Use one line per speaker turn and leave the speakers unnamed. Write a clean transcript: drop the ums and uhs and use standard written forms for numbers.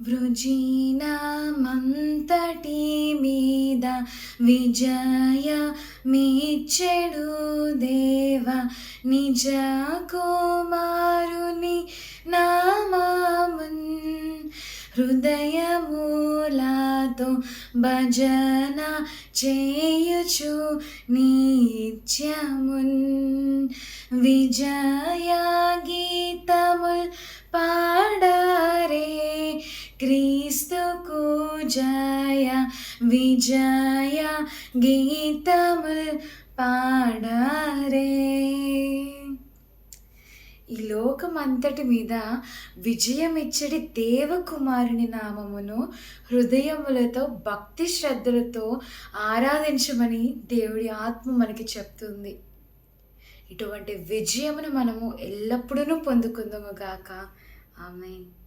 వృజీనమంతటి మీద విజయమిచ్చెడు దేవ నిజ కుమారుని నామమున్ హృదయమూలతో భజన చేయుచు నిత్యమున్ విజయ గీతముల్ పాడరే క్రీస్తుకు జయ విజయ గీతముల్ పాడరే. ఈ లోకమంతటి మీద విజయమిచ్చడి దేవకుమారుని నామమును హృదయములతో భక్తి శ్రద్ధలతో ఆరాధించమని దేవుడి ఆత్మ మనకి చెప్తుంది. ఇటువంటి విజయమును మనము ఎల్లప్పుడూ పొందుకుందాము గాక. ఆమేన్.